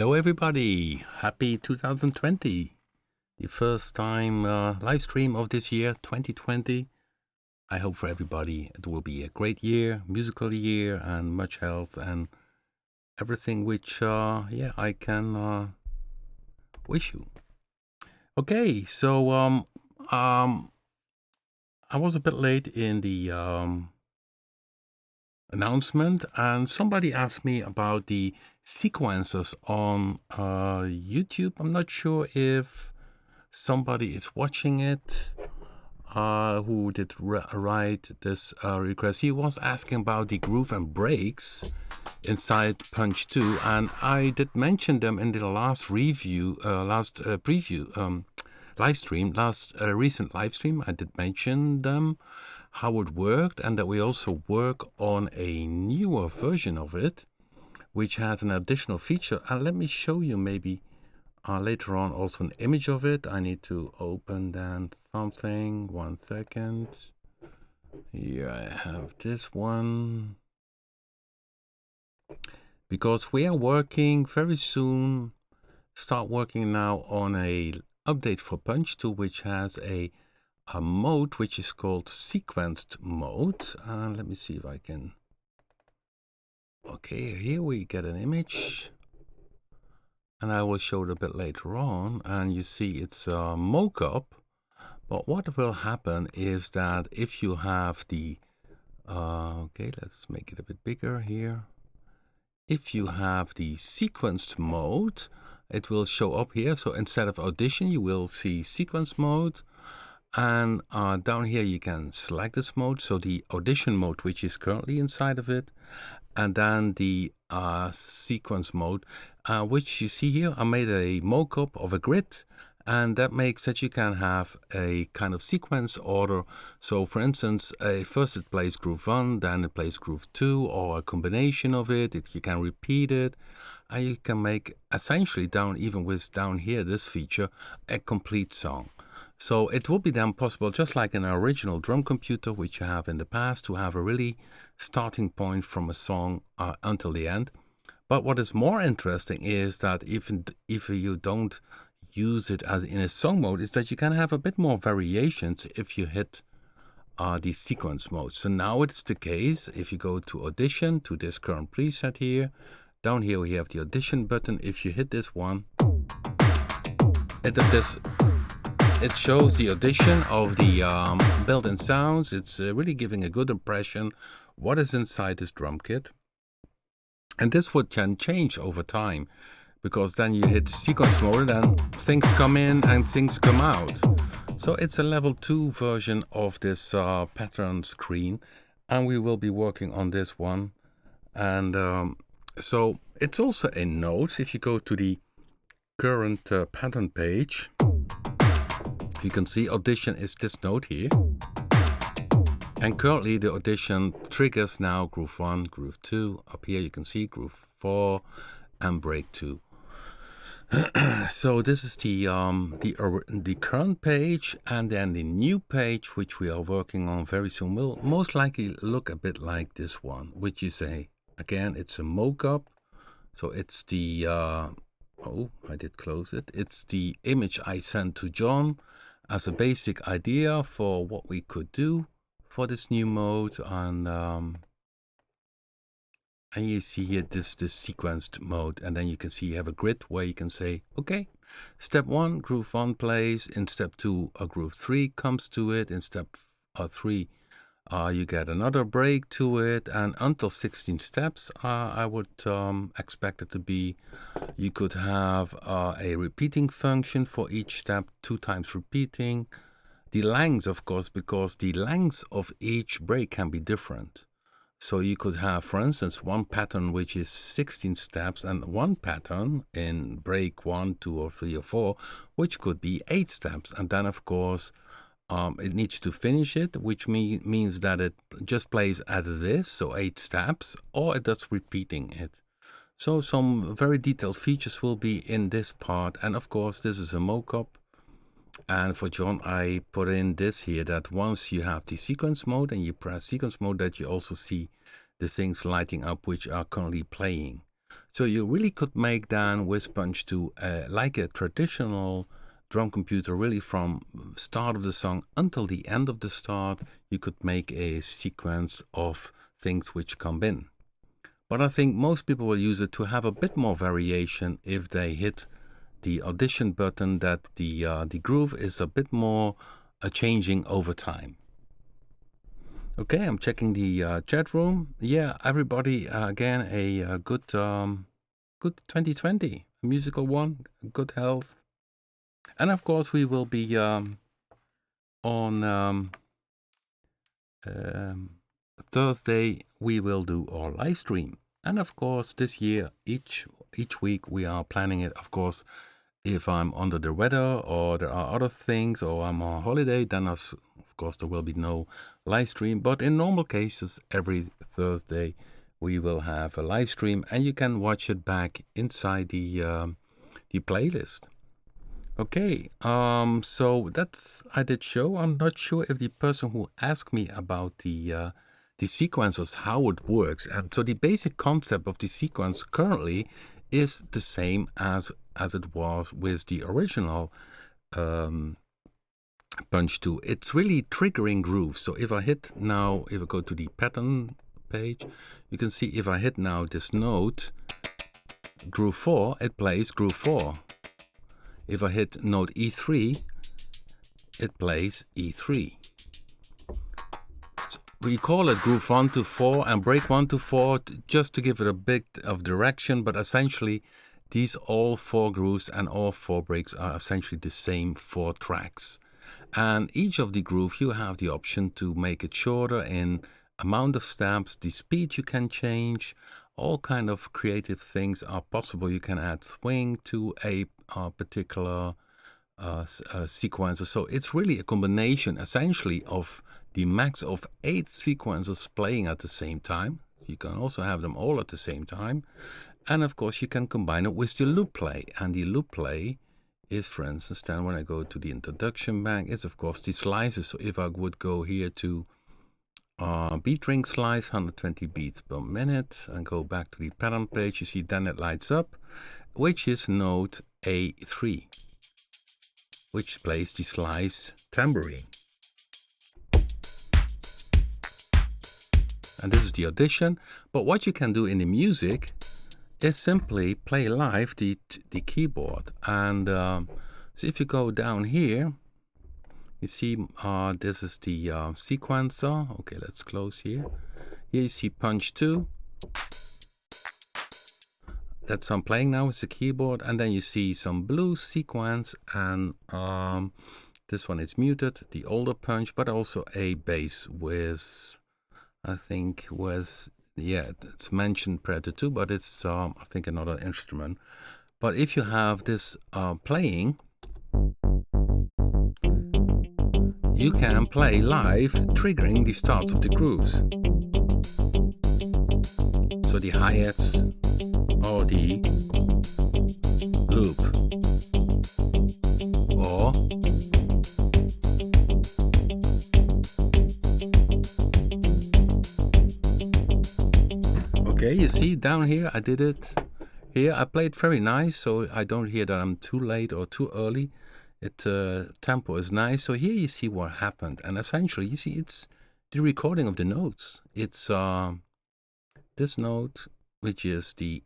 Hello everybody, happy 2020, the first time live stream of this year, 2020. I hope for everybody it will be a great year, musical year, and much health and everything which I can wish you. Okay, so I was a bit late in the announcement, and somebody asked me about the sequences on YouTube. I'm not sure if somebody is watching it who did write this request. He was asking about the groove and breaks inside Punch-2, and I did mention them in the last review, preview live stream, recent live stream. I did mention them, how it worked, and that we also work on a newer version of it, which has an additional feature. And let me show you maybe later on also an image of it. I need to open then something. 1 second. Here I have this one. Because we are working very soon, start working now on a update for Punch-2, which has a mode which is called sequenced mode. And let me see if I can. Okay, here we get an image, and I will show it a bit later on. And you see it's a mock-up, but what will happen is that if you have the okay, let's make it a bit bigger here. If you have the sequenced mode, it will show up here. So instead of audition, you will see sequence mode. And down here, you can select this mode. So the audition mode, which is currently inside of it. And then the sequence mode, which you see here. I made a mock-up of a grid. And that makes that you can have a kind of sequence order. So for instance, first it plays groove 1, then it plays groove 2, or a combination of it. You can repeat it. And you can make essentially even with down here, this feature, a complete song. So it will be then possible, just like an original drum computer, which you have in the past, to have a really starting point from a song until the end. But what is more interesting is that if you don't use it as in a song mode, is that you can have a bit more variations if you hit the sequence mode. So now it's the case, if you go to audition, to this current preset here, down here we have the audition button. If you hit this one, it shows the audition of the built-in sounds. It's really giving a good impression what is inside this drum kit. And this would can change over time, because then you hit sequence mode and things come in and things come out. So it's a level 2 version of this pattern screen, and we will be working on this one. And so it's also a note. If you go to the current pattern page, you can see audition is this note here. And currently the audition triggers now groove 1, groove 2. Up here you can see groove 4 and break 2. So this is the current page, and then the new page, which we are working on very soon, will most likely look a bit like this one, which is it's a mock-up. So it's the oh, I did close it. It's the image I sent to John as a basic idea for what we could do for this new mode. And you see here this sequenced mode, and then you can see you have a grid where you can say, okay, step 1, groove 1 plays. In step 2, a groove 3 comes to it. In step 3, you get another break to it. And until 16 steps, I would expect it to be, you could have a repeating function for each step, 2 times repeating. The lengths, of course, because the lengths of each break can be different. So you could have, for instance, one pattern which is 16 steps, and one pattern in break 1, 2, or 3, or 4, which could be 8 steps. And then, of course, it needs to finish it, which means that it just plays as it is, so 8 steps, or it does repeating it. So some very detailed features will be in this part. And of course, this is a mock-up. And for John, I put in this here, that once you have the sequence mode and you press sequence mode, that you also see the things lighting up which are currently playing. So you really could make then with Punch-2 like a traditional drum computer, really from start of the song until the end of the start. You could make a sequence of things which come in. But I think most people will use it to have a bit more variation if they hit the audition button, that the groove is a bit more changing over time. Okay, I'm checking the chat room. Yeah, everybody, again, a good 2020, a musical one, good health. And of course, we will be on Thursday, we will do our live stream. And of course, this year, each week, we are planning it. Of course, if I'm under the weather or there are other things or I'm on holiday, then of course there will be no live stream. But in normal cases, every Thursday we will have a live stream, and you can watch it back inside the playlist. Okay, so that's I did show. I'm not sure if the person who asked me about the sequencers, how it works, and so the basic concept of the sequence currently is the same as it was with the original Punch-2. It's really triggering grooves. So if I hit now, if I go to the pattern page, you can see if I hit now this note, groove 4, it plays groove 4. If I hit note E3, it plays E3. So we call it groove 1 to 4 and break 1 to 4 just to give it a bit of direction, but essentially these all 4 grooves and all 4 breaks are essentially the same 4 tracks. And each of the grooves you have the option to make it shorter in amount of steps, the speed you can change, all kind of creative things are possible. You can add swing to a particular sequencer. So it's really a combination essentially of the max of 8 sequencers playing at the same time. You can also have them all at the same time. And of course you can combine it with the loop play. And the loop play is, for instance, then when I go to the introduction bank, is of course the slices. So if I would go here to beat ring slice, 120 beats per minute, and go back to the pattern page, you see then it lights up, which is note A3, which plays the slice tambourine. And this is the audition. But what you can do in the music is simply play live the keyboard. And so if you go down here, you see this is the sequencer. Okay, let's close here. Here you see Punch-2. That's I'm playing now with the keyboard. And then you see some blues sequence, and this one is muted, the older Punch, but also a bass with, I think, was, yeah, it's mentioned Predator 2, but it's, I think, another instrument. But if you have this playing, you can play live, triggering the starts of the grooves. So the hi-hats or the loop, or okay, you see down here I did it. Here I played very nice, so I don't hear that I'm too late or too early. It tempo is nice. So here you see what happened, and essentially you see it's the recording of the notes. It's this note, which is the,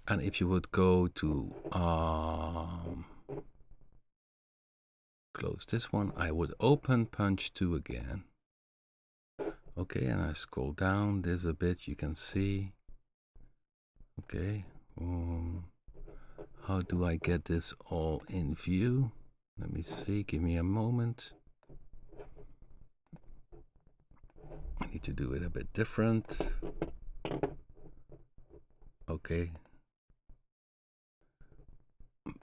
and if you would go to close this one, I would open Punch-2 again. Okay, and I scroll down this a bit, you can see. Okay, how do I get this all in view? Let me see, give me a moment. I need to do it a bit different. Okay.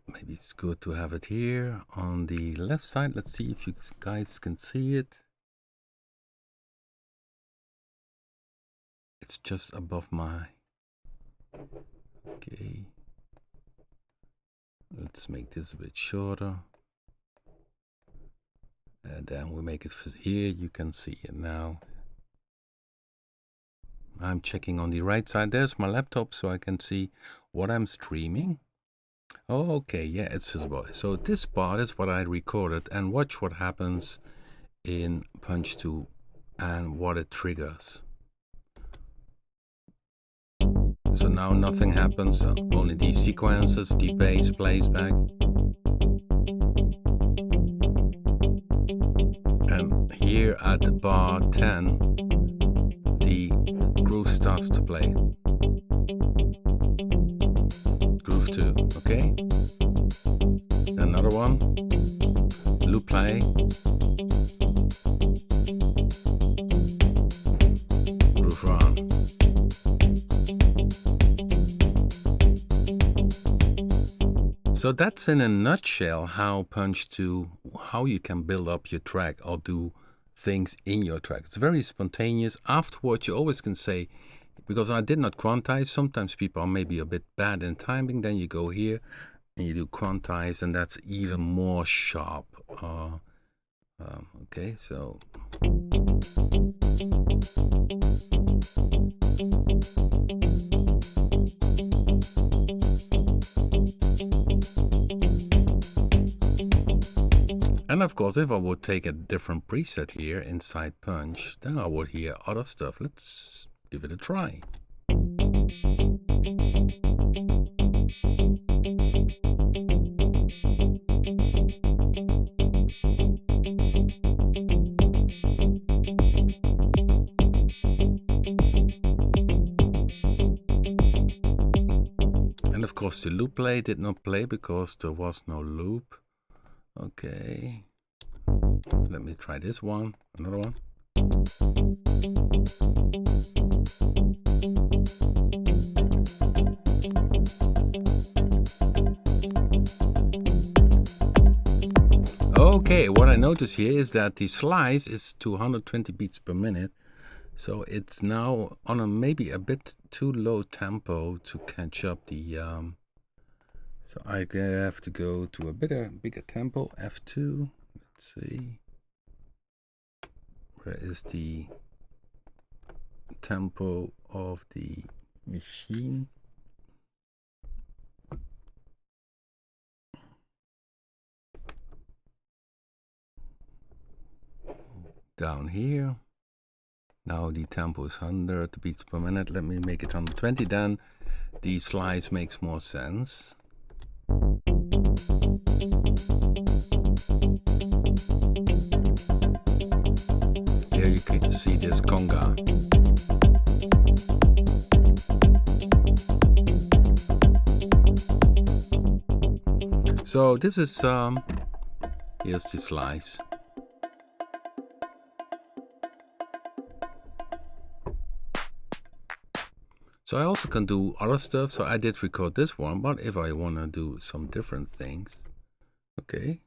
Maybe it's good to have it here on the left side. Let's see if you guys can see it. It's just above my, okay. Let's make this a bit shorter. And then we make it fit here. You can see it now. I'm checking on the right side. There's my laptop so I can see what I'm streaming. Oh, okay, yeah, it's visible. So this part is what I recorded, and watch what happens in Punch-2 and what it triggers. So now nothing happens, only these sequences, the bass plays back. And here at the bar 10, the groove starts to play. Groove 2, okay? Another one, loop play. Groove run. So that's in a nutshell how Punch-2, how you can build up your track or do things in your track. It's very spontaneous. Afterwards, you always can say, because I did not quantize, sometimes people are maybe a bit bad in timing, then you go here and you do quantize, and that's even more sharp. Okay, so... And of course, if I would take a different preset here inside Punch, then I would hear other stuff. Let's give it a try. And of course, the loop play did not play because there was no loop. Okay, let me try this one, another one. Okay, what I notice here is that the slice is 220 beats per minute. So it's now on a maybe a bit too low tempo to catch up the... So I have to go to a bigger tempo, F2. Let's see. Where is the tempo of the machine? Down here. Now the tempo is 100 beats per minute. Let me make it 120, then the slice makes more sense. Here you can see this conga. So this is here's the slice. So I also can do other stuff. So I did record this one, but if I want to do some different things, okay.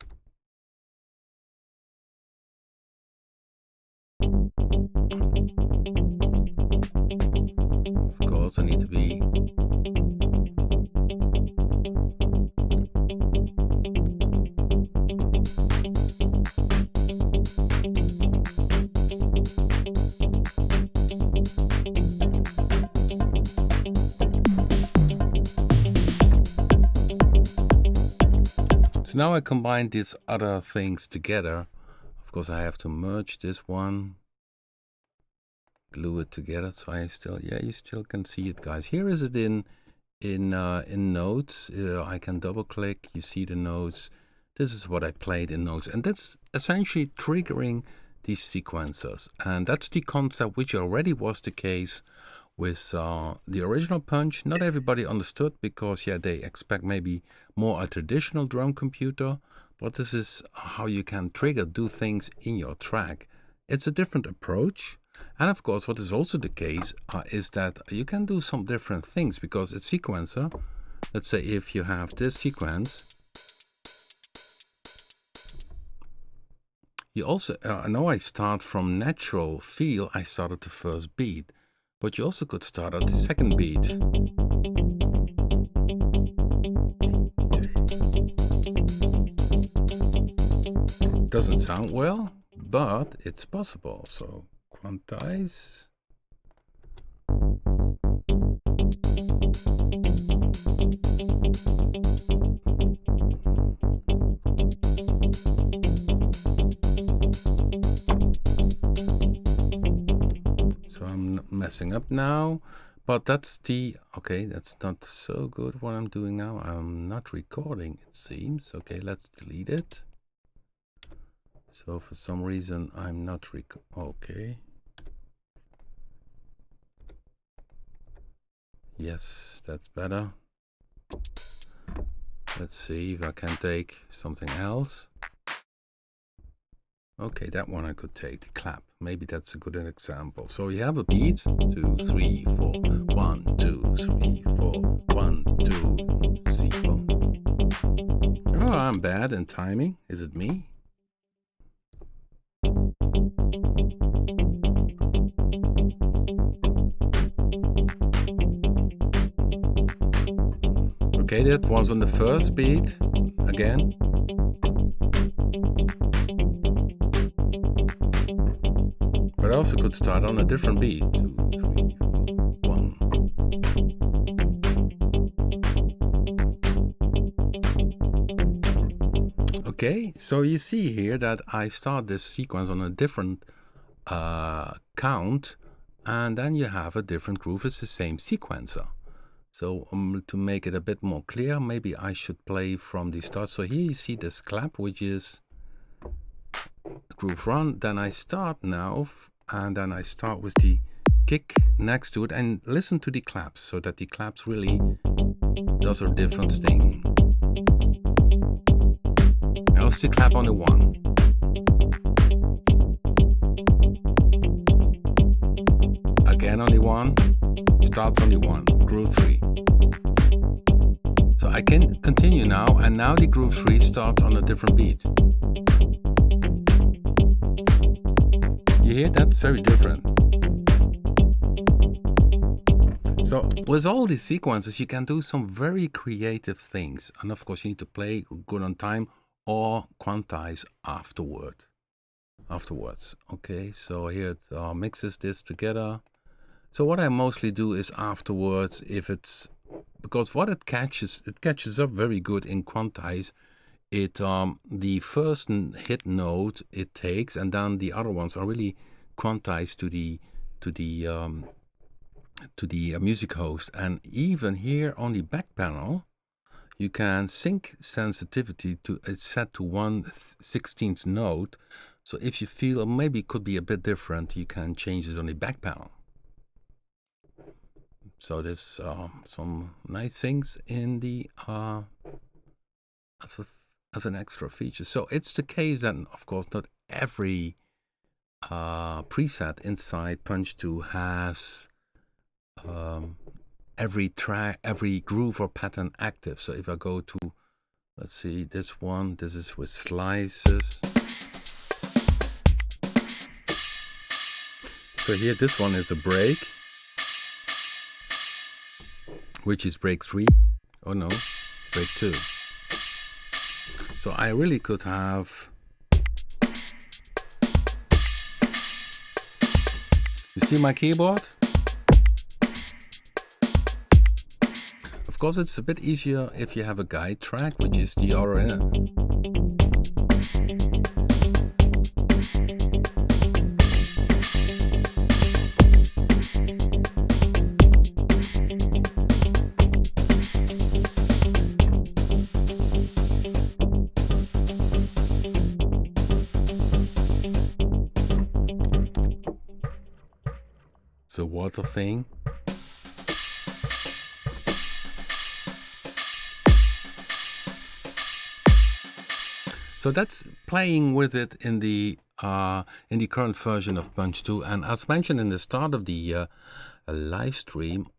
Of course, I need to be... So now I combine these other things together. Of course, I have to merge this one, glue it together. So I still, yeah, you still can see it, guys. Here is it in notes. I can double click. You see the notes. This is what I played in notes, and that's essentially triggering these sequencers. And that's the concept which already was the case with the original Punch. Not everybody understood because, yeah, they expect maybe more a traditional drum computer, but this is how you can do things in your track. It's a different approach. And of course, what is also the case is that you can do some different things because it's sequencer. Let's say if you have this sequence, you also, I know I start from natural feel, I started the first beat. But you also could start at the second beat. Doesn't sound well, but it's possible. So quantize. messing up now. But that's the, okay, that's not so good what I'm doing now. I'm not recording, it seems. Okay, let's delete it. So for some reason I'm not okay. Yes, that's better. Let's see if I can take something else. Okay, that one I could take, the clap. Maybe that's a good example. So we have a beat, 2, 3, 4, 1, 2, 3, 4, 1, 2, 3, 4. Oh, I'm bad in timing. Is it me? Okay, that was on the first beat again. But I also could start on a different beat. 2, 3, 4, 1. Okay, so you see here that I start this sequence on a different count, and then you have a different groove. It's the same sequencer. So to make it a bit more clear, maybe I should play from the start. So here you see this clap, which is groove run. Then I start now, and then I start with the kick next to it, and listen to the claps, so that the claps really does a different thing. I'll still clap on the 1. Again on the 1, starts on the 1, groove 3. So I can continue now, and now the groove 3 starts on a different beat. You hear? That's very different. So with all these sequences, you can do some very creative things. And of course, you need to play good on time or quantize afterwards. Okay, so here it mixes this together. So what I mostly do is afterwards, if it's, because what it catches up very good in quantize. It the first hit note it takes, and then the other ones are really quantized to the music host. And even here on the back panel, you can sync sensitivity to, it's set to 1/16th note. So if you feel maybe it could be a bit different, you can change this on the back panel. So there's some nice things in the as an extra feature. So it's the case that, of course, not every preset inside Punch-2 has every track, every groove or pattern active. So if I go to, let's see, this one, this is with slices. So here, this one is a break, which is break 3. Oh no, break 2. So I really could have, you see my keyboard? Of course, it's a bit easier if you have a guide track, which is the RN. The water thing. So that's playing with it in the current version of Punch-2. And as mentioned in the start of the live stream,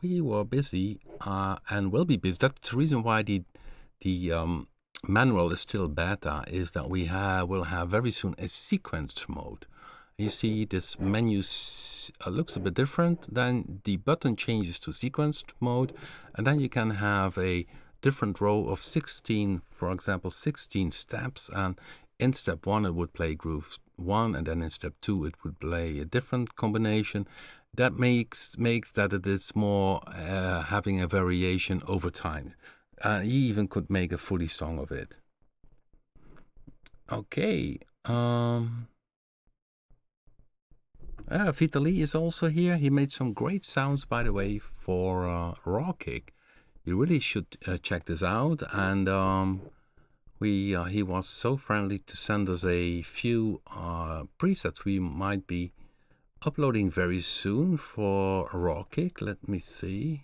we were busy and will be busy. That's the reason why the manual is still beta, is that we will have very soon a sequence mode. You see this menu looks a bit different. Then the button changes to sequenced mode, and then you can have a different row of 16, for example, 16 steps. And in step 1 it would play groove 1, and then in step 2 it would play a different combination. That makes that it is more having a variation over time. You even could make a fully song of it. Okay. Vitaly is also here. He made some great sounds, by the way, for raw kick. You really should check this out. And he was so friendly to send us a few presets we might be uploading very soon for raw kick. Let me see.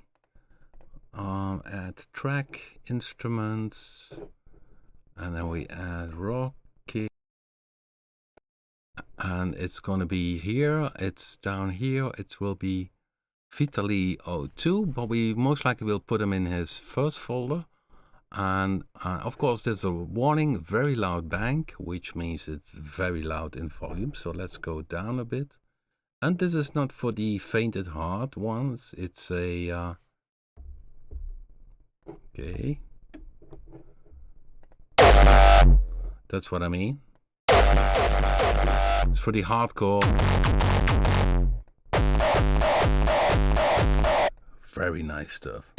Add track instruments, and then we add raw kick. And it's going to be here. It's down here. It will be Vitaly 02, but we most likely will put him in his first folder. And of course, there's a warning, very loud bank, which means it's very loud in volume. So let's go down a bit. And this is not for the faint at heart ones. It's a okay. That's what I mean. It's for the hardcore. Very nice stuff.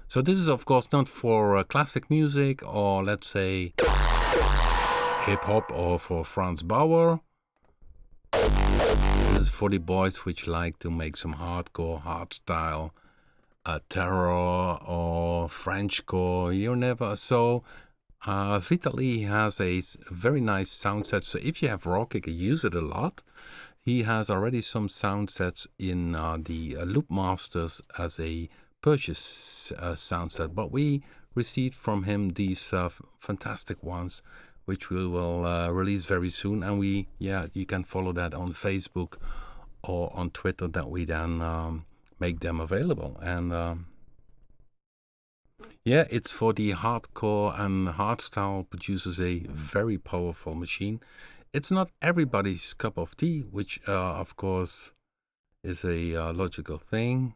So this is of course not for classic music, or let's say hip hop, or for Franz Bauer. This is for the boys which like to make some hardcore, hardstyle, terror, or Frenchcore. You never. So Vitaly has a very nice sound set. So if you have raw kick, you use it a lot. He has already some sound sets in the Loop Masters as a purchase sound set, but we received from him these fantastic ones, which we will release very soon. And you can follow that on Facebook or on Twitter, that we then make them available. And it's for the hardcore and hardstyle producers, a very powerful machine. It's not everybody's cup of tea, which of course is a logical thing.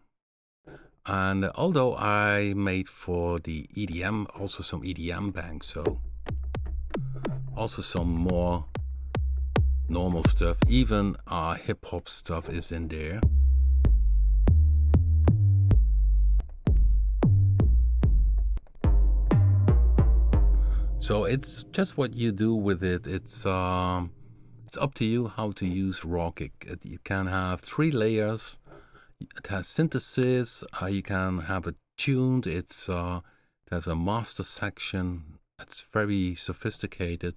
And although I made for the EDM also some EDM banks, so also some more normal stuff, even hip hop stuff is in there. So it's just what you do with it. It's up to you how to use raw kick. You can have 3 layers. It has synthesis. You can have it tuned. It has a master section. It's very sophisticated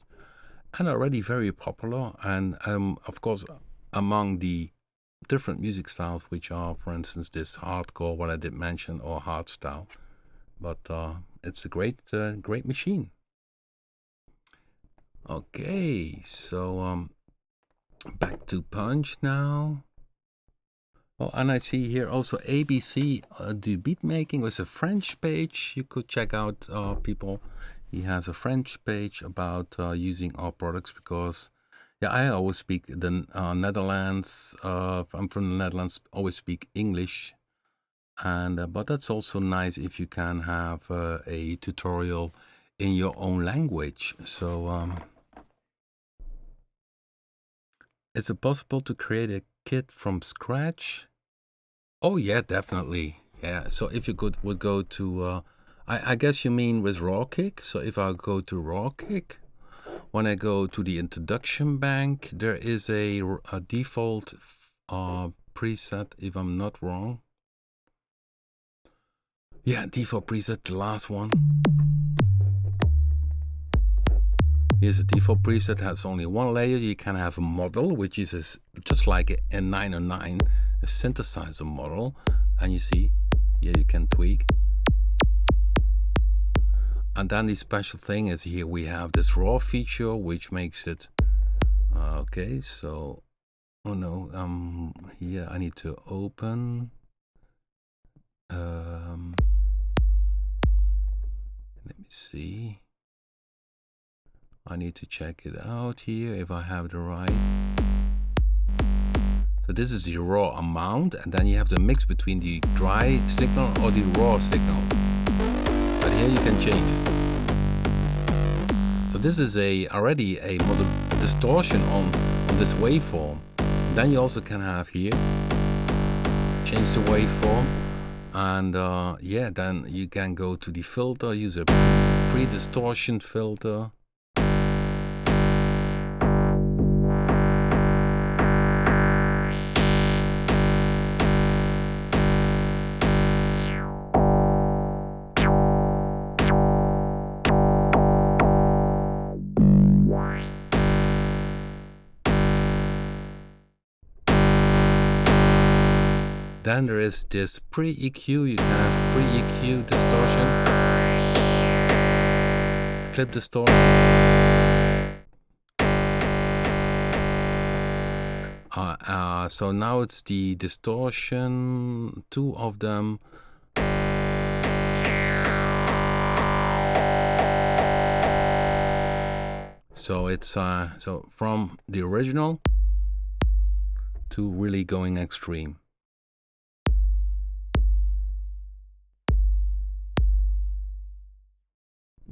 and already very popular. And of course, among the different music styles, which are, for instance, this hardcore, what I did mention, or hardstyle. But it's a great machine. Okay, so back to Punch now. Oh, and I see here also ABC do beat making with a French page. You could check out people. He has a French page about using our products, because I always speak the Netherlands. I'm from the Netherlands. Always speak English, and but that's also nice if you can have a tutorial in your own language. So is it possible to create a kit from scratch? Oh yeah, definitely. Yeah. So if you would go to, I guess you mean with raw kick. So if I go to raw kick, when I go to the introduction bank, there is a default preset, if I'm not wrong. Yeah, default preset, the last one. Here's a default preset, has only 1 layer. You can have a model, which is just like a 909, a synthesizer model. And you see, here you can tweak. And then the special thing is here we have this raw feature, which makes it, okay, so, oh no, here I need to open. Let me see. I need to check it out here if I have the right. So this is the raw amount, and then you have the mix between the dry signal or the raw signal. But here you can change it. So this is already a distortion on this waveform. Then you also can have here, change the waveform, and then you can go to the filter, use a pre-distortion filter. Then there is this pre-EQ. You can have pre-EQ distortion, clip distortion. So now it's the distortion, two of them. So it's so from the original to really going extreme.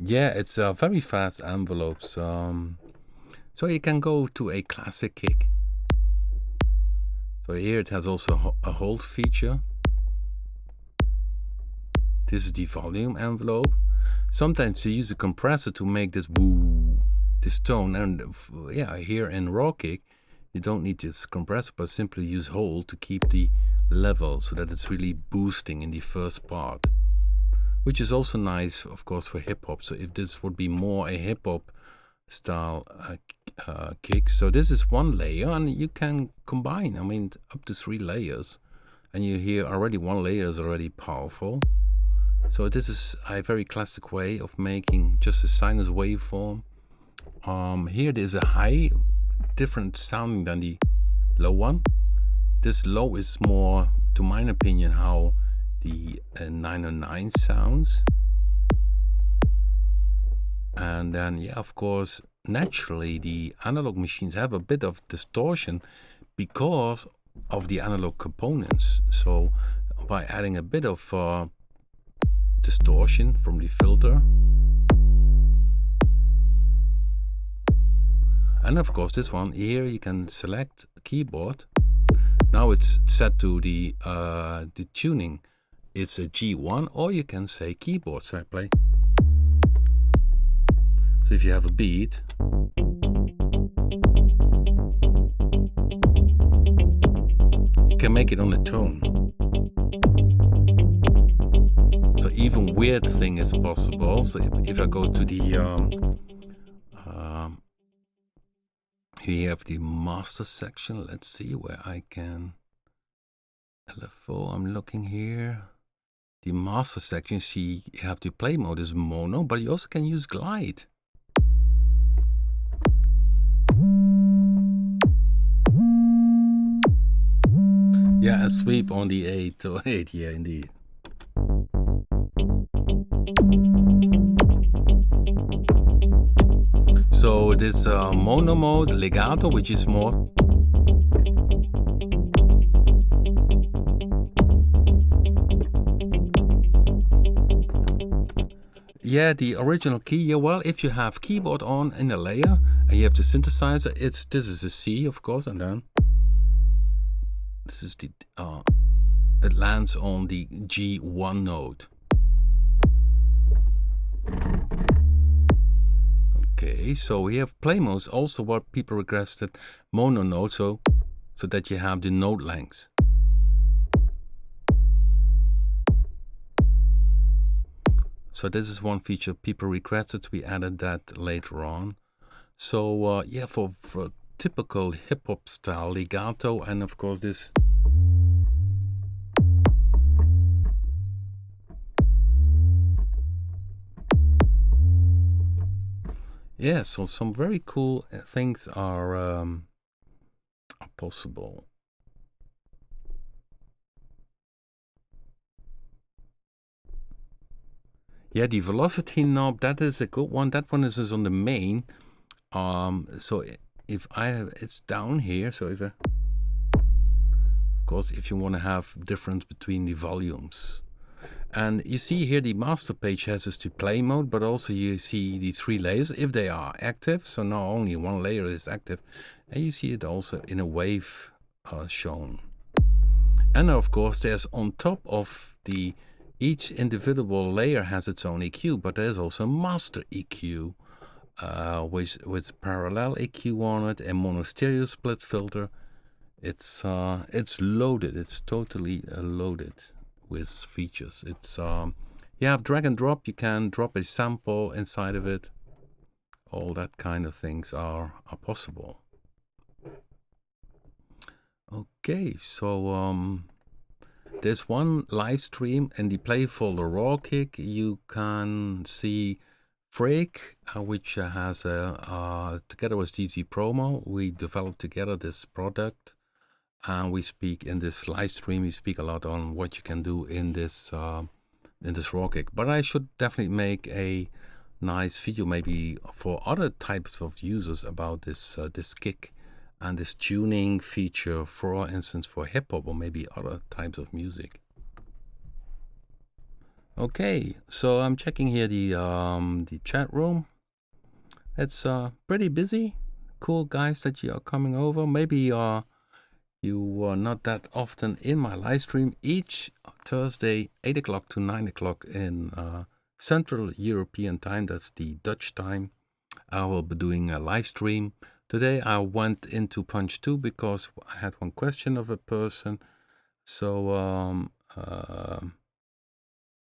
Yeah, it's very fast envelopes. So you can go to a classic kick. So here it has also a hold feature. This is the volume envelope. Sometimes you use a compressor to make this woo, this tone. And yeah, here in raw kick, you don't need this compressor, but simply use hold to keep the level so that it's really boosting in the first part. Which is also nice, of course, for hip hop. So if this would be more a hip hop style kick, so this is one layer, and you can combine, I mean, up to 3 layers, and you hear already one layer is already powerful. So this is a very classic way of making just a sinus waveform. Here there's a high, different sounding than the low one. This low is more, to my opinion, how the 909 sounds. And then, yeah, of course, naturally the analog machines have a bit of distortion because of the analog components. So by adding a bit of distortion from the filter, and of course this one here, you can select keyboard. Now it's set to the tuning. It's a G1, or you can say keyboard. So I play. So if you have a beat, you can make it on a tone. So even weird thing is possible. So if I go to the here you have the master section. Let's see where I can LFO. I'm looking here. The master section, see, you have the play mode is mono, but you also can use glide. Yeah, and sweep on the 808, yeah, indeed. So this mono mode, legato, which is more. Yeah, the original key. Yeah, well, if you have keyboard on in a layer and you have the synthesizer, this is a C, of course, and then this is the it lands on the G1 note. Okay, so we have play modes, also what people requested, mono note, so that you have the note length. So this is one feature people requested. We added that later on. So yeah, for typical hip hop style legato, and of course this. Yeah, so some very cool things are possible. Yeah, the velocity knob, that is a good one. That one is on the main. So if I have, it's down here. So if of course, if you want to have difference between the volumes. And you see here the master page has this to play mode, but also you see the 3 layers if they are active. So not only one layer is active, and you see it also in a wave shown. And of course, there's on top of the each individual layer has its own EQ, but there's also master EQ with parallel EQ on it and mono stereo split filter. It's loaded. It's totally loaded with features. It's you have drag and drop. You can drop a sample inside of it. All that kind of things are possible. Okay, so there's one live stream in the play folder raw kick. You can see Freak, which has together with DZ Promo, we developed together this product, and we speak in this live stream. We speak a lot on what you can do in this raw kick. But I should definitely make a nice video, maybe for other types of users, about this this kick and this tuning feature, for instance, for hip hop or maybe other types of music. Okay, so I'm checking here the chat room. It's pretty busy. Cool guys that you are coming over. Maybe you are not that often in my live stream. Each Thursday, 8 o'clock to 9 o'clock in Central European time. That's the Dutch time. I will be doing a live stream. Today I went into Punch-2 because I had one question of a person. So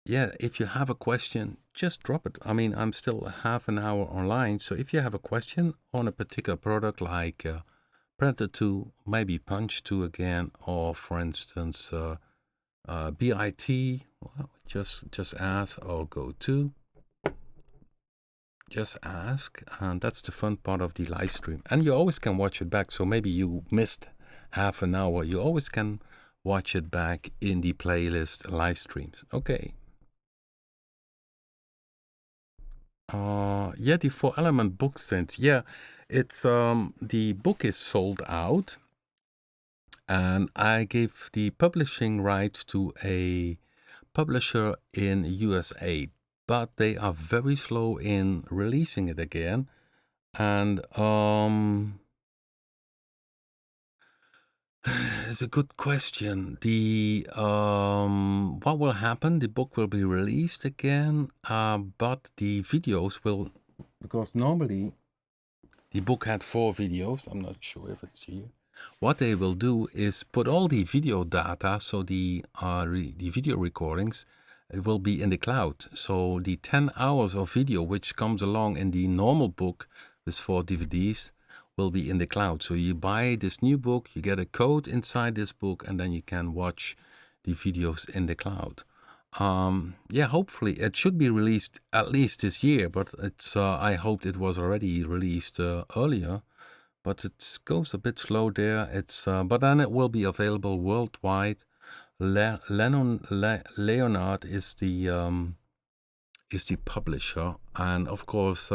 yeah, if you have a question, just drop it. I mean, I'm still half an hour online, so if you have a question on a particular product like Predator 2, maybe Punch-2 again, or for instance B.I.T, well, just ask, or go to just ask, and that's the fun part of the live stream. And you always can watch it back, so maybe you missed half an hour, you always can watch it back in the playlist live streams. Okay. Yeah, the 4-element book sense. Yeah, it's the book is sold out, and I gave the publishing rights to a publisher in USA, but they are very slow in releasing it again. And it's a good question. The what will happen? The book will be released again, but the videos will, because normally the book had 4 videos. I'm not sure if it's here. What they will do is put all the video data, so the video recordings, it will be in the cloud. So the 10 hours of video which comes along in the normal book with 4 DVDs will be in the cloud. So you buy this new book, you get a code inside this book, and then you can watch the videos in the cloud. Yeah, hopefully it should be released at least this year, but it's I hoped it was already released earlier, but it goes a bit slow there. It's but then it will be available worldwide. Leonard is the publisher, and of course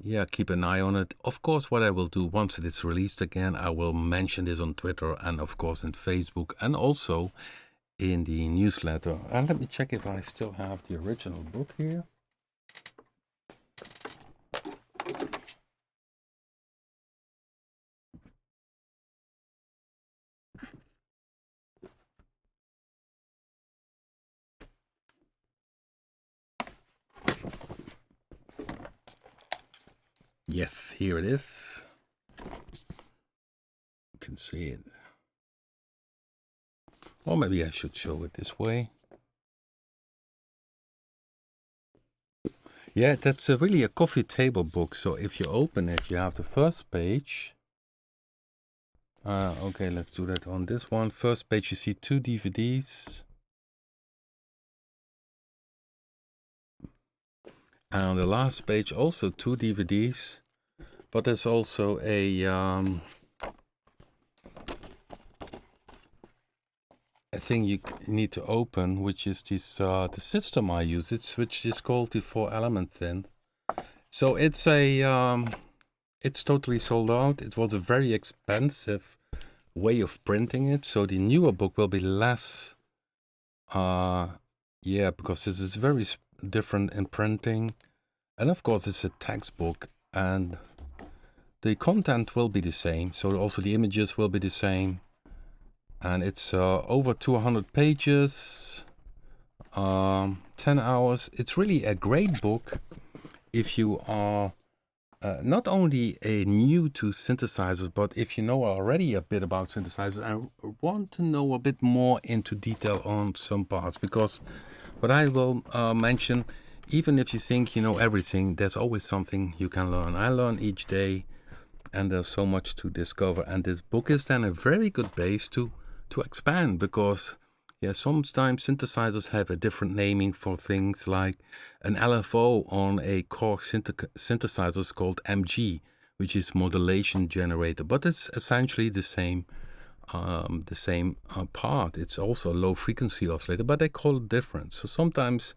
yeah, keep an eye on it. Of course, what I will do once it is released again, I will mention this on Twitter and of course in Facebook, and also in the newsletter. And let me check if I still have the original book here. Yes, here it is. You can see it. Or maybe I should show it this way. Yeah, that's really a coffee table book. So if you open it, you have the first page. Okay, let's do that on this one. First page, you see 2 DVDs. And on the last page, also 2 DVDs. But there's also a thing you need to open, which is this the system I use. Which is called the 4-element thin. So it's a it's totally sold out. It was a very expensive way of printing it. So the newer book will be less. Yeah, because this is very different in printing, and of course it's a textbook, and the content will be the same. So also the images will be the same. And it's over 200 pages, 10 hours. It's really a great book if you are not only new to synthesizers, but if you know already a bit about synthesizers and want to know a bit more into detail on some parts. Because what I will mention, even if you think you know everything, there's always something you can learn. I learn each day, and there's so much to discover. And this book is then a very good base to expand, because sometimes synthesizers have a different naming for things. Like an LFO on a Korg synthesizer is called MG, which is modulation generator, but it's essentially the same part. It's also a low frequency oscillator, but they call it different. So sometimes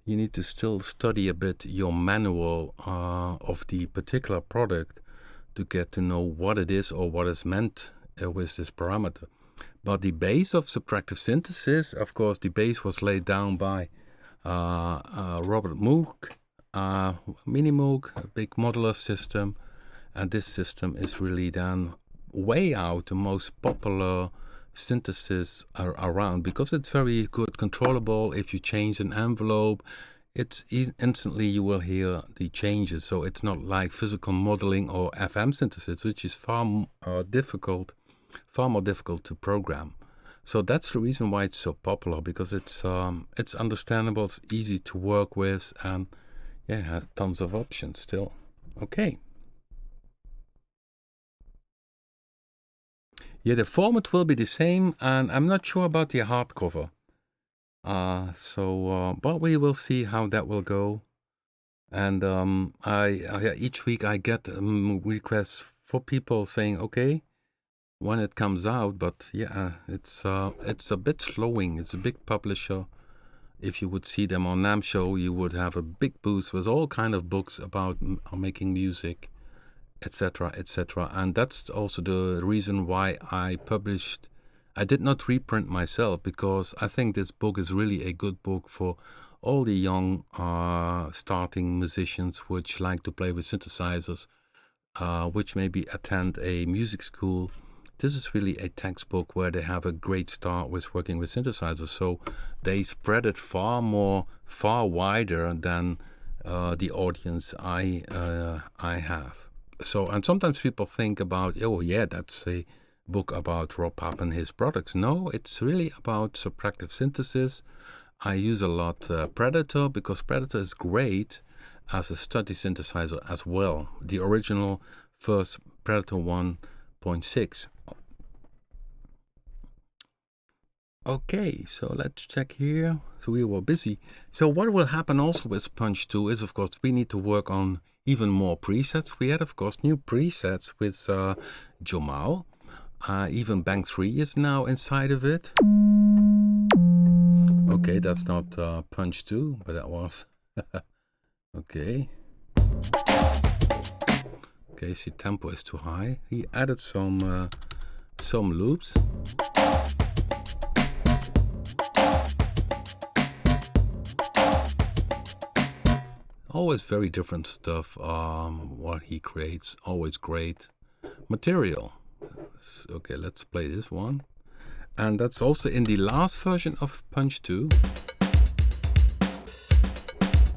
you need to still study a bit your manual of the particular product to get to know what it is or what is meant with this parameter. But the base of subtractive synthesis, of course, the base was laid down by Robert Moog, Mini Moog, a big modular system, and this system is really then way out the most popular synthesis around, because it's very good controllable. If you change an envelope, it's instantly you will hear the changes. So it's not like physical modeling or FM synthesis, which is far more difficult to program. So that's the reason why it's so popular, because it's understandable, it's easy to work with, and tons of options still. Okay. Yeah, the format will be the same, and I'm not sure about the hardcover. But we will see how that will go. And each week I get requests for people saying, okay, when it comes out. But it's a bit slowing. It's a big publisher. If you would see them on NAMM show, you would have a big booth with all kind of books about making music, etc., etc. And that's also the reason why I did not reprint myself, because I think this book is really a good book for all the young starting musicians which like to play with synthesizers, which maybe attend a music school. This is really a textbook where they have a great start with working with synthesizers. So they spread it far wider than the audience I have. So, and sometimes people think about, oh yeah, that's a book about Rob Papen and his products. No, it's really about subtractive synthesis. I use a lot Predator, because Predator is great as a study synthesizer as well. The original first Predator 1.6. Okay, so let's check here. So we were busy. So what will happen also with Punch-2 is, of course, we need to work on even more presets. We had, of course, new presets with Jamal. Even Bank 3 is now inside of it. Okay, that's not Punch-2, but that was... Okay. Okay, see, tempo is too high. He added some loops. Always very different stuff, what he creates, always great material. Okay, let's play this one. And that's also in the last version of Punch-2.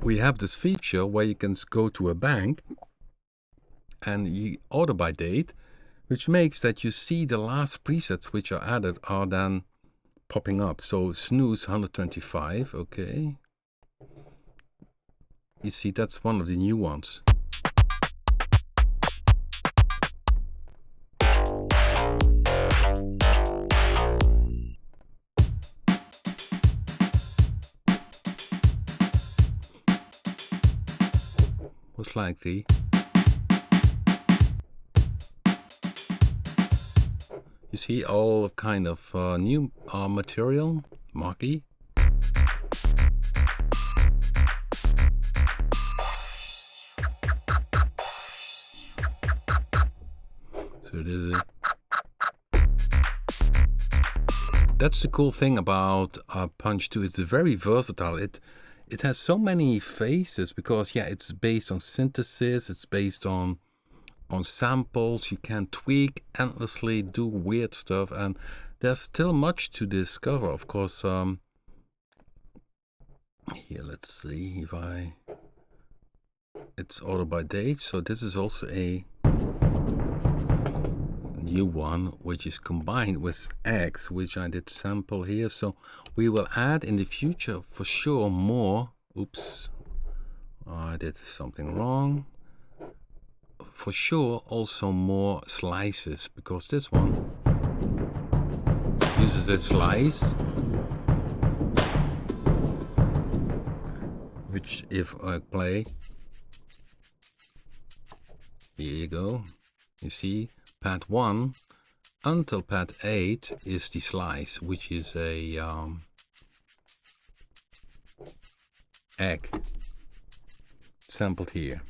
We have this feature where you can go to a bank and you order by date, which makes that you see the last presets which are added are then popping up. So snooze 125, okay. You see, that's one of the new ones. Most likely. You see all kind of new material, Marky. So it is that's the cool thing about Punch-2. It's very versatile. It has so many phases, because it's based on synthesis. It's based on samples. You can tweak endlessly, do weird stuff, and there's still much to discover. Of course, here, let's see if it's order by date. So this is also a new one, which is combined with X, which I did sample here. So we will add in the future for sure more. Oops, I did something wrong. For sure also more slices, because this one uses is a slice, which if I play, here you go, you see pad 1 until pad 8 is the slice, which is a egg sampled here.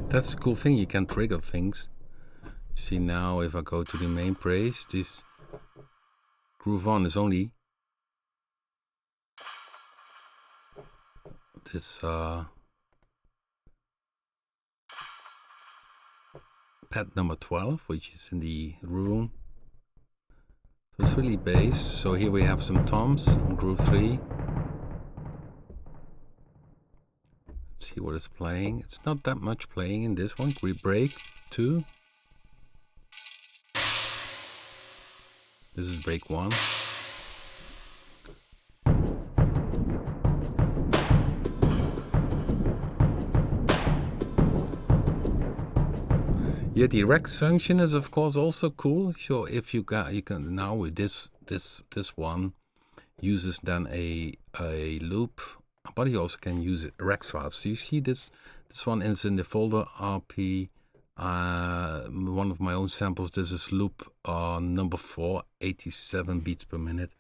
That's the cool thing, you can trigger things. See now, if I go to the main brace, this groove on is only this pad number 12, which is in the room. So it's really bass. So here we have some toms on groove 3. Let's see what it's playing. It's not that much playing in this one. We break 2. This is break 1. Yeah, the Rex function is of course also cool. So if you can now with this one uses then a loop, but you also can use it Rex files. So you see this one is in the folder RP. One of my own samples. This is loop number 4, 87 beats per minute.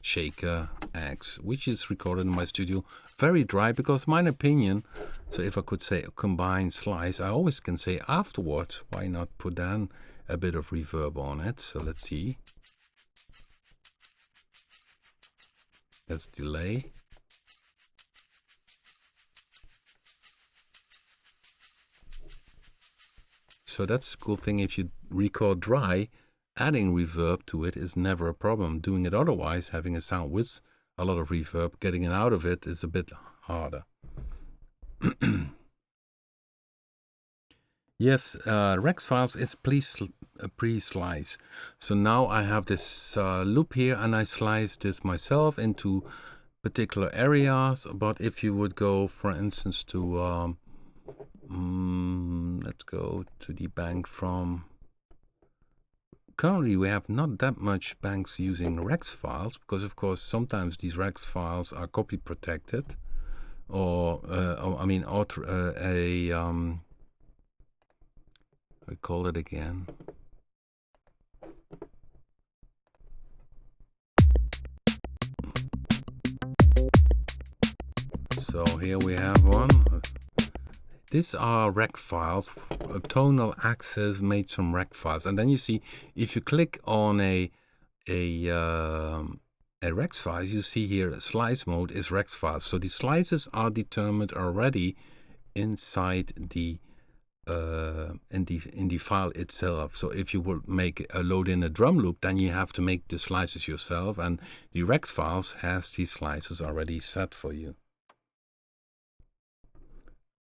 Shaker X, which is recorded in my studio. Very dry, because my opinion, so if I could say a combined slice, I always can say afterwards, why not put down a bit of reverb on it. So let's see. Let's delay. So that's a cool thing. If you record dry, adding reverb to it is never a problem. Doing it otherwise, having a sound with a lot of reverb, getting it out of it is a bit harder. Yes, Rex files is pre-slice. So now I have this loop here, and I slice this myself into particular areas. But if you would go, for instance, to let's go to the bank from. Currently, we have not that much banks using Rex files, because of course sometimes these Rex files are copy protected, or I mean, I call it again. So here we have one. These are rec files. Tonal Access made some rec files, and then you see if you click on a Rex file, you see here slice mode is Rex files. So the slices are determined already inside the in the file itself. So if you would make a load in a drum loop, then you have to make the slices yourself, and the Rex files has these slices already set for you.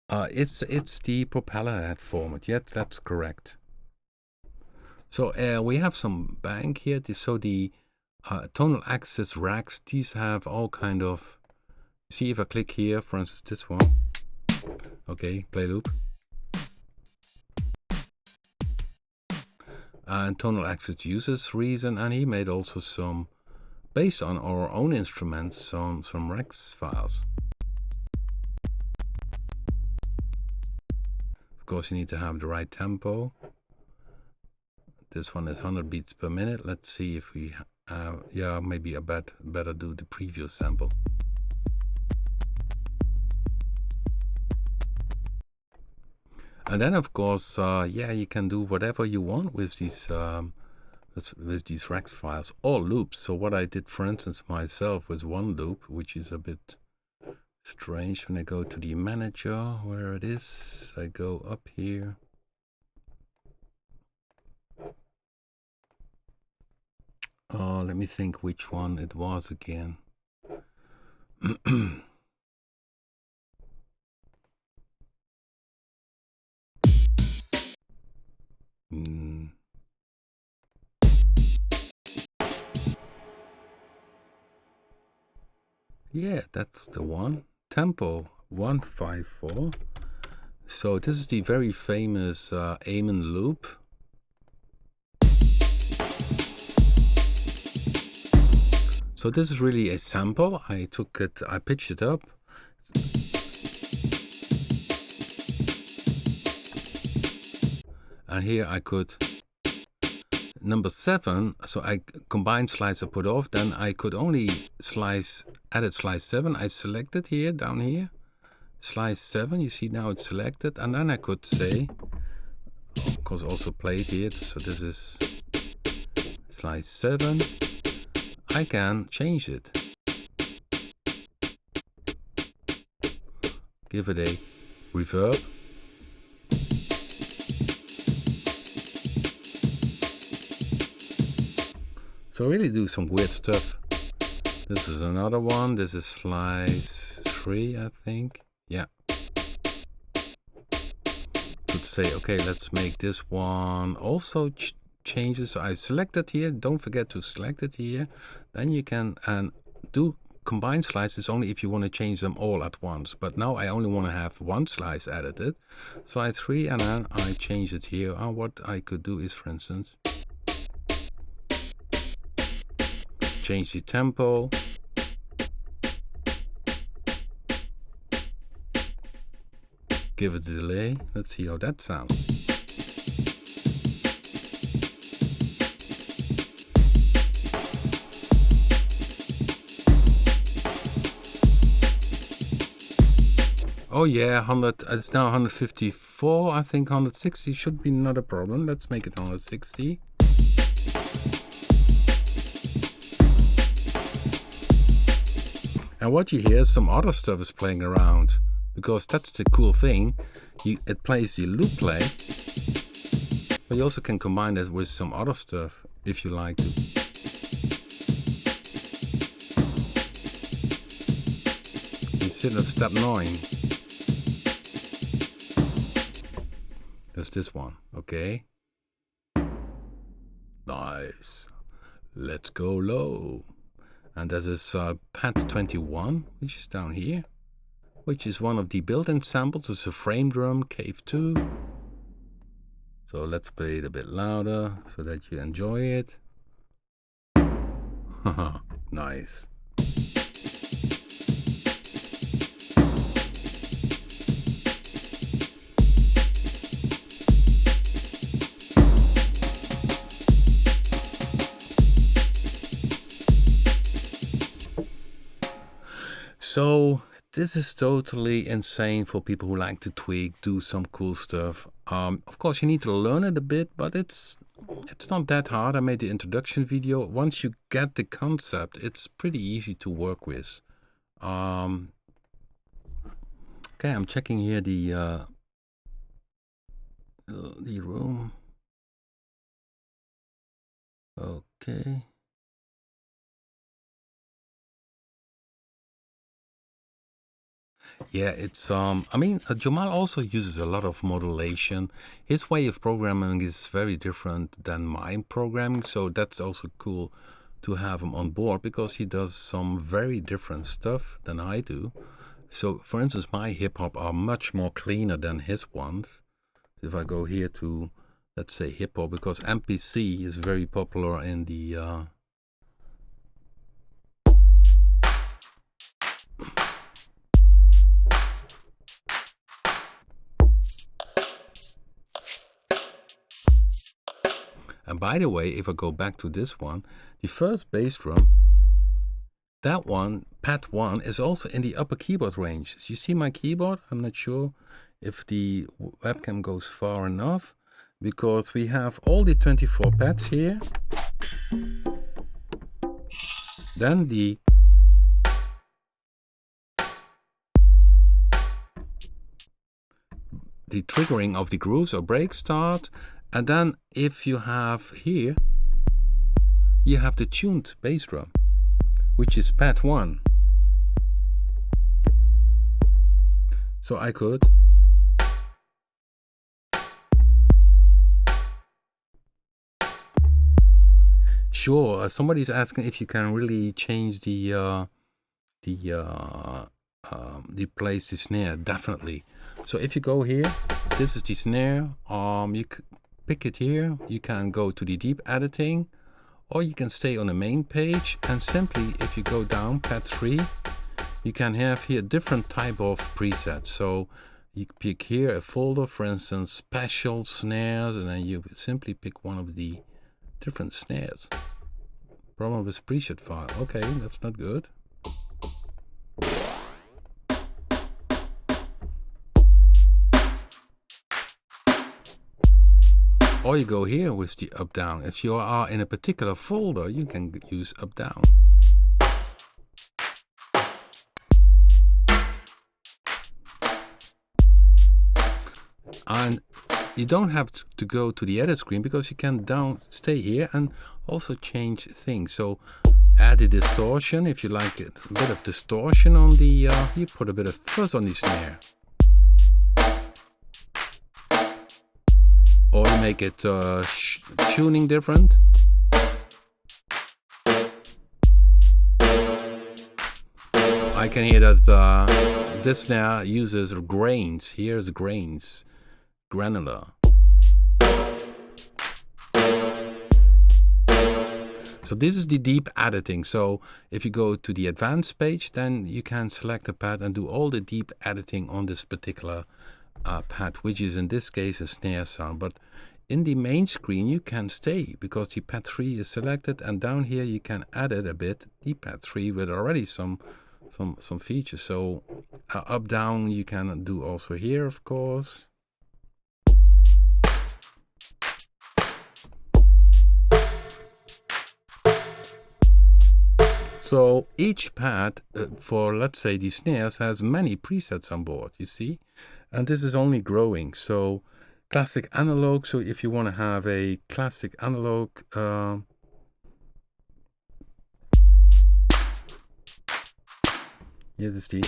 It's the propeller head format. Yes, that's correct. So we have some bank here. So the tonal access racks, these have all kind of. See if I click here, for instance, this one. Okay, play loop. And tonal access uses Reason, and he made also some, based on our own instruments, some Rex files. Of course, you need to have the right tempo. This one is 100 beats per minute. Let's see if we, yeah, maybe I better do the previous sample. And then, of course, yeah, you can do whatever you want with these Rex files or loops. So what I did, for instance, myself was one loop, which is a bit strange. When I go to the manager, where it is, I go up here. Oh, let me think which one it was again. Yeah, that's the one. Tempo 154. So this is the very famous Amen loop. So this is really a sample. I took it, I pitched it up. And here I could, number 7, so I combined slice I put off, then I could only edit slice 7. I selected here, down here, slice 7, you see now it's selected, and then I could say, of course also play it here, so this is slice 7, I can change it. Give it a reverb. So really do some weird stuff. This is another one. This is slice 3, I think. Yeah. Could say, okay, let's make this one also changes. So I select it here. Don't forget to select it here. Then you can do combine slices only if you want to change them all at once. But now I only want to have one slice edited. Slide 3, and then I change it here. What I could do is, for instance, change the tempo. Give it a delay. Let's see how that sounds. Oh yeah, 100. It's now 154. I think 160 should be not a problem. Let's make it 160. And what you hear is some other stuff is playing around, because that's the cool thing. It plays the loop play, but you also can combine it with some other stuff if you like to. Instead of step 9, that's this one. Okay. Nice. Let's go low. And this is Pat21, which is down here, which is one of the built-in samples. It's a frame drum, Cave 2. So let's play it a bit louder so that you enjoy it. Haha, nice. So this is totally insane for people who like to tweak, do some cool stuff. Of course, you need to learn it a bit, but it's not that hard. I made the introduction video. Once you get the concept, it's pretty easy to work with. Okay, I'm checking here the room. Okay. Yeah, it's I mean, Jamal also uses a lot of modulation. His way of programming is very different than my programming, so that's also cool to have him on board, because he does some very different stuff than I do. So, for instance, my hip-hop are much more cleaner than his ones. If I go here to, let's say, hip-hop, because MPC is very popular in the And by the way, if I go back to this one, the first bass drum, that one, Pat 1, is also in the upper keyboard range. So you see my keyboard? I'm not sure if the webcam goes far enough, because we have all the 24 pads here. Then the triggering of the grooves or breaks start. And then if you have here, you have the tuned bass drum, which is Pat 1. So I could sure. Somebody's asking if you can really change the place the snare. Definitely. So if you go here, this is the snare. You pick it here. You can go to the deep editing, or you can stay on the main page, and simply if you go down pad 3, you can have here different type of presets. So you pick here a folder, for instance, special snares, and then you simply pick one of the different snares. Problem with preset file. Okay, that's not good. Or you go here with the up down. If you are in a particular folder, you can use up down. And you don't have to go to the edit screen, because you can stay here and also change things. So add the distortion if you like it. A bit of distortion on the, you put a bit of fuzz on the snare. Or you make it tuning different. I can hear that this snare uses grains. Here's grains, granular. So this is the deep editing. So if you go to the advanced page, then you can select a pad and do all the deep editing on this particular pad, which is in this case a snare sound. But in the main screen you can stay, because the pad 3 is selected, and down here you can edit a bit the pad 3 with already some features. So up down you can do also here, of course. So each pad for, let's say, the snares has many presets on board, you see, and this is only growing. So classic analog. So if you want to have a classic analog, here is the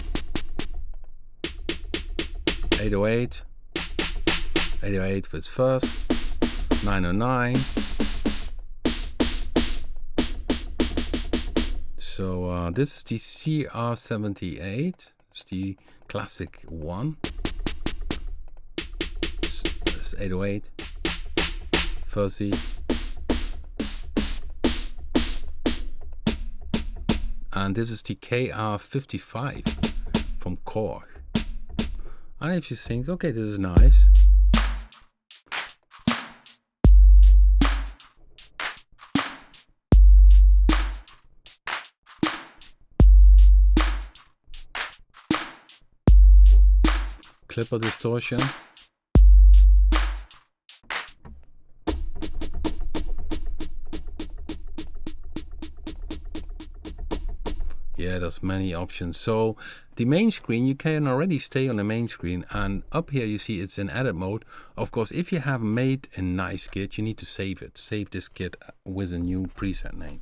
808, 808 was first, 909. So this is the CR78, it's the classic one. It's 808, fuzzy. And this is the KR55 from Korg. And if you think, okay, this is nice. Clipper distortion. Yeah, there's many options. So the main screen, you can already stay on the main screen, and up here you see it's in edit mode. Of course, if you have made a nice kit, you need to save it. Save this kit with a new preset name.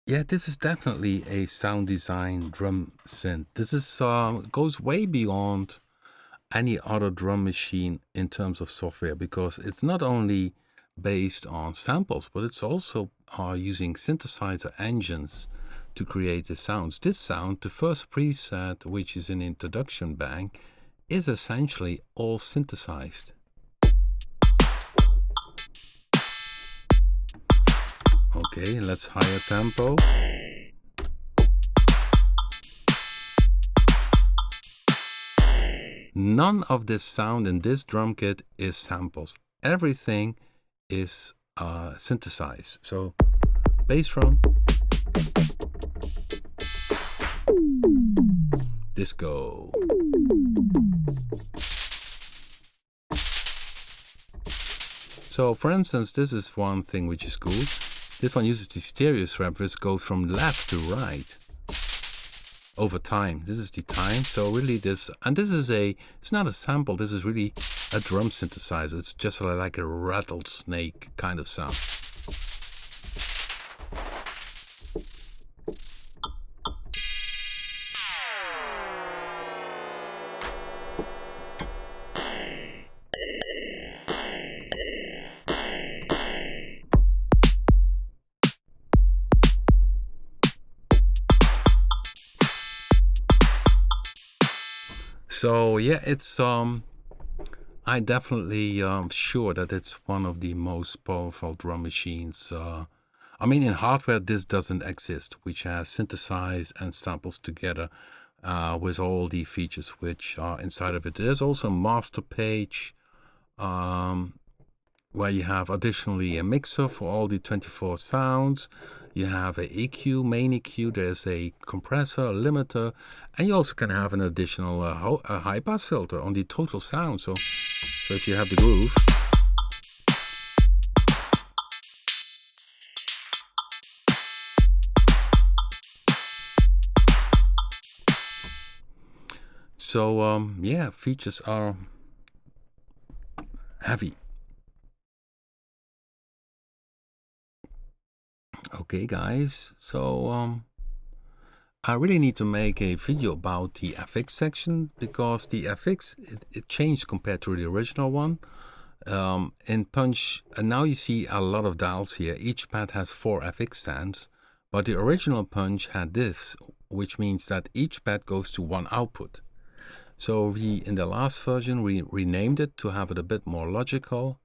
Yeah, this is definitely a sound design drum synth. This is goes way beyond any other drum machine in terms of software, because it's not only based on samples, but it's also using synthesizer engines to create the sounds. This sound, the first preset, which is an introduction bang, is essentially all synthesized. Okay, let's higher tempo. None of this sound in this drum kit is samples. Everything is synthesized. So bass drum, disco. So for instance, this is one thing which is cool. This one uses the stereo strap, which goes from left to right over time. This is the time. So really this, and this is it's not a sample, this is really a drum synthesizer. It's just like a rattlesnake kind of sound. So yeah, it's I definitely sure that it's one of the most powerful drum machines. I mean, in hardware, this doesn't exist, which has synthesized and samples together with all the features which are inside of it. There's also a master page where you have additionally a mixer for all the 24 sounds. You have a EQ, main EQ, there's a compressor, a limiter, and you also can have an additional high pass filter on the total sound. So if you have the groove. So yeah, features are heavy. Okay, guys, so I really need to make a video about the FX section because the FX it changed compared to the original one. In Punch, and now you see a lot of dials here. Each pad has 4 FX stands, but the original Punch had this, which means that each pad goes to one output. So we, in the last version, we renamed it to have it a bit more logical.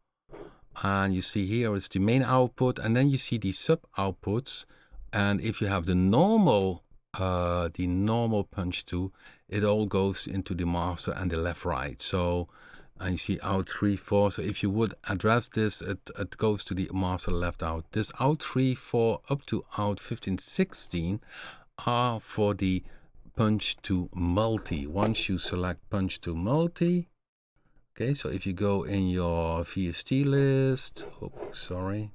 And you see here is the main output, and then you see the sub outputs. And if you have the normal Punch-2, it all goes into the master and the left right. So and you see out 3, 4. So if you would address this, it goes to the master left out. This out 3, 4 up to out 15, 16 are for the Punch-2 multi. Once you select Punch-2 multi, okay, so if you go in your VST list, oh, sorry.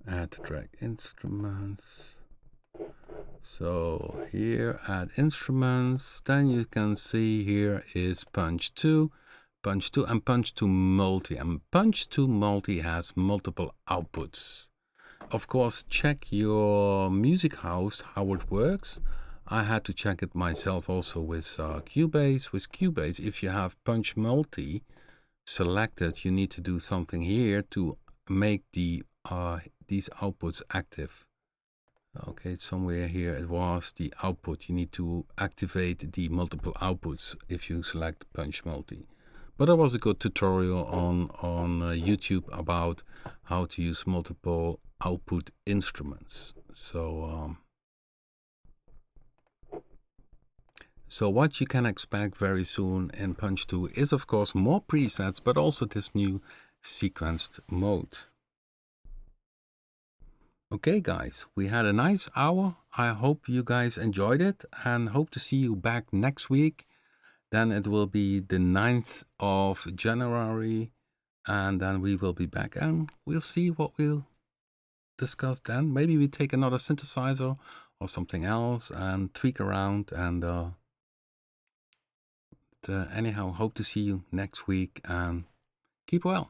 Add track instruments. So here add instruments, then you can see here is Punch-2, Punch-2 and Punch-2 multi. And Punch-2 multi has multiple outputs. Of course, check your music house, how it works. I had to check it myself also with Cubase. With Cubase, if you have Punch multi selected, you need to do something here to make the these outputs active. Okay, somewhere here it was the output. You need to activate the multiple outputs if you select Punch multi. But there was a good tutorial on YouTube about how to use multiple output instruments. So what you can expect very soon in Punch-2 is of course more presets, but also this new sequenced mode. Okay guys, we had a nice hour. I hope you guys enjoyed it and hope to see you back next week. Then it will be the 9th of January and then we will be back and we'll see what we'll discuss then. Maybe we take another synthesizer or something else and tweak around and anyhow, hope to see you next week and keep well.